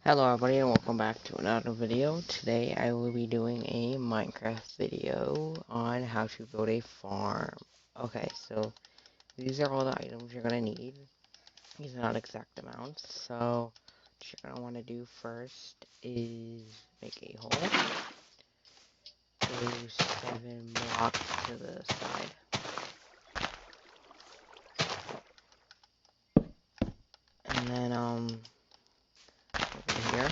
Hello everybody and welcome back to another video. Today I will be doing a Minecraft video on how to build a farm. Okay, so these are all the items you're going to need. These are not exact amounts, so what you're going to want to do first is make a hole. Do 7 blocks to the side. And then over here.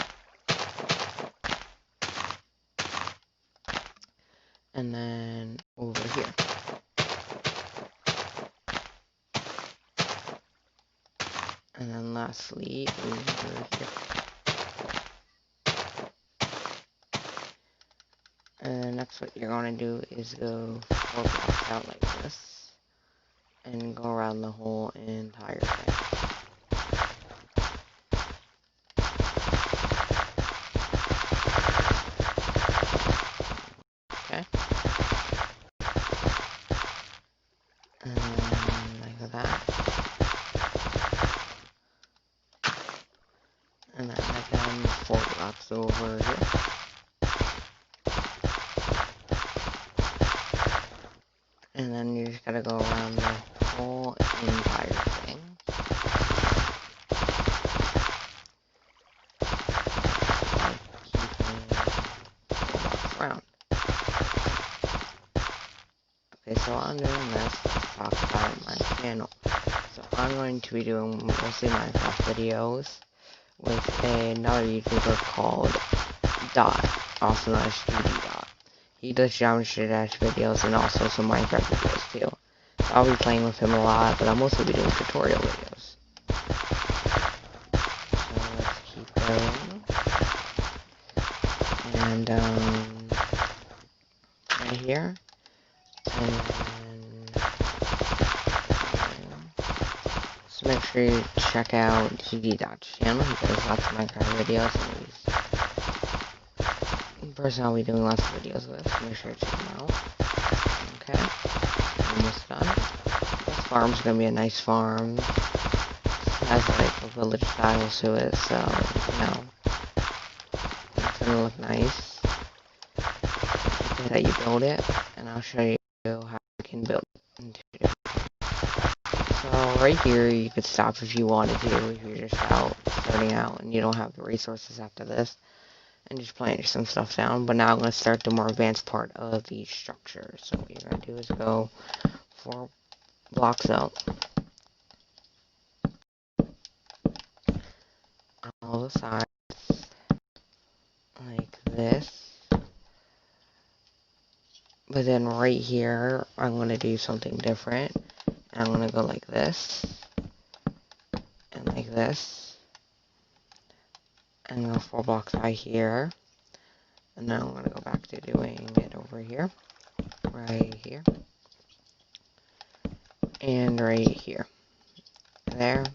And then over here. And then lastly, over here. And next what you're going to do is go 4 blocks out like this. And go around the whole entire thing. Okay? And then like that. And then again 4 blocks over here. And then you just gotta go around the whole entire thing. Around. Okay, so while I'm doing this, let's talk about my channel. So I'm going to be doing mostly Minecraft videos with another YouTuber called Dot, also known as GD Dot. He does Geometry Dash videos and also some Minecraft videos too. So I'll be playing with him a lot, but I'll mostly be doing tutorial videos. So let's keep going. And right here. And then so make sure you check out GD Dot's channel. He does lots of Minecraft videos and he's the person I'll be doing lots of videos with. So make sure to check him out. Okay. Almost done. This farm's gonna be a nice farm. It has like a village style to it, so you know it's gonna look nice. That you build it, and I'll show you how you can build it. So right here, you could stop if you wanted to, if you're just starting out and you don't have the resources after this, and just plant some stuff down. But now I'm gonna start the more advanced part of the structure. So what you're gonna do is go 4 blocks out. All the sides, like this. But then right here, I'm going to do something different. I'm going to go like this. And like this. And go 4 blocks high here. And then I'm going to go back to doing it over here. Right here. And right here. There.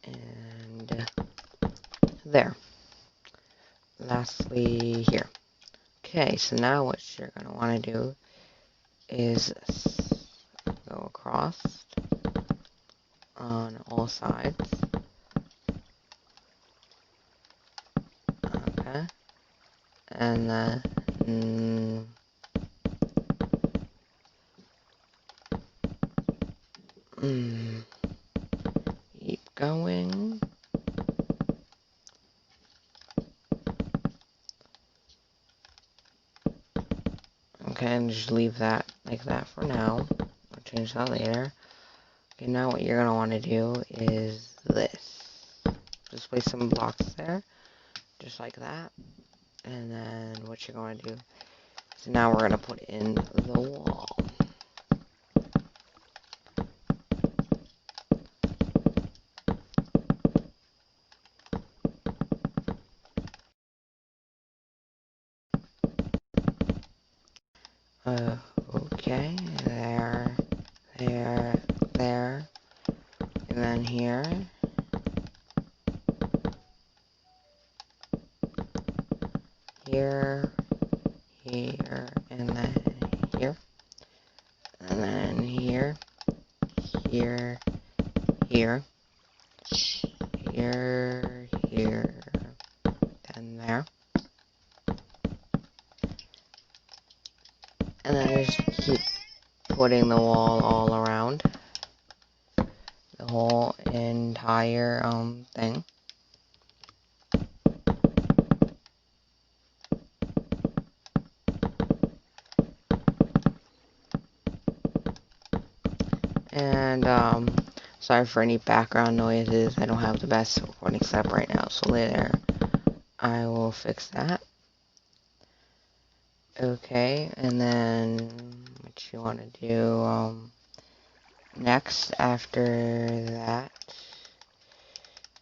And there. Lastly, here. Okay, so now what you're going to want to do is go across on all sides. Okay. And then keep going. Okay, and just leave that like that for now. I'll change that later. Okay, now what you're gonna want to do is this. Just place some blocks there, just like that. And then what you're going to do is now we're gonna put in the wall. Okay, there, there, and then here. Here, here, and then here. And then here, here, here, here, here, putting the wall all around the whole entire thing. And sorry for any background noises. I don't have the best recording setup right now, so later I will fix that. Okay, and then what you want to do next after that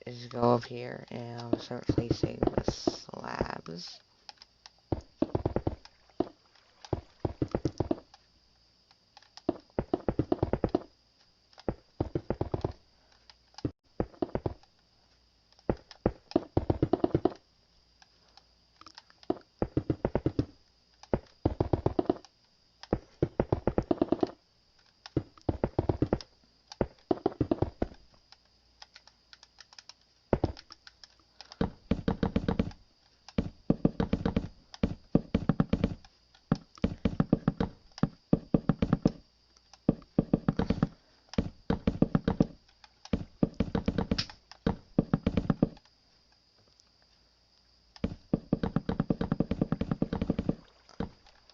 is go up here and start placing the slabs.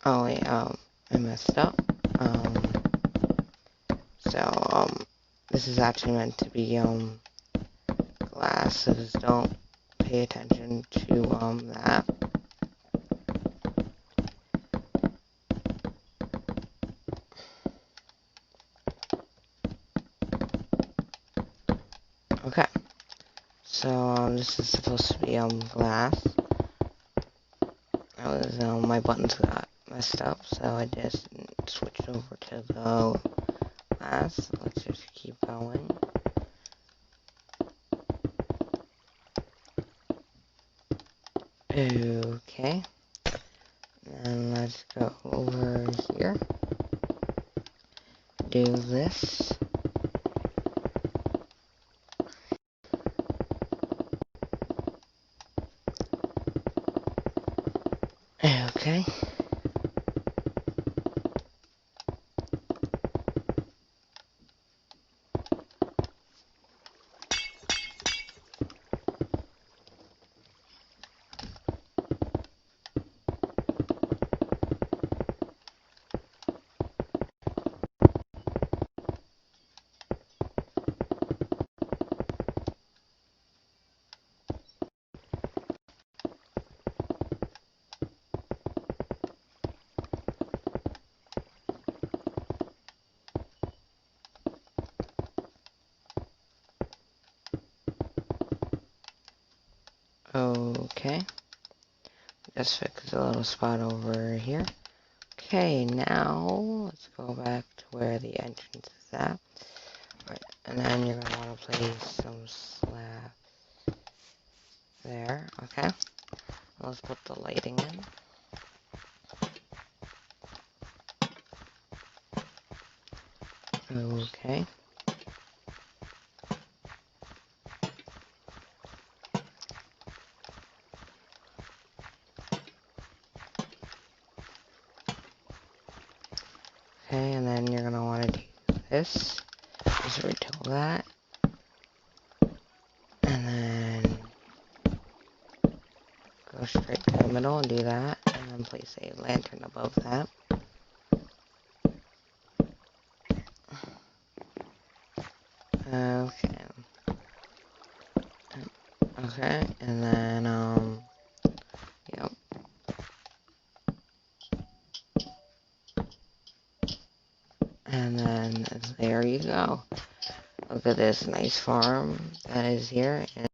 Oh wait, I messed up. This is actually meant to be, glass, so just don't pay attention to, that. Okay, so, this is supposed to be, glass. My buttons got messed up, so I just switched over to the glass. Let's just keep going. Okay. And let's go over here. Do this. Okay. Okay. Just fix a little spot over here. Okay, now let's go back to where the entrance is at. Right, and then you're gonna want to place some slabs there. Okay. Let's put the lighting in. Okay. Okay, and then you're gonna want to do this. Just retool that. And then go straight to the middle and do that. And then place a lantern above that. Okay. Okay, and then, yep. And then there you go. Look at this nice farm that is here.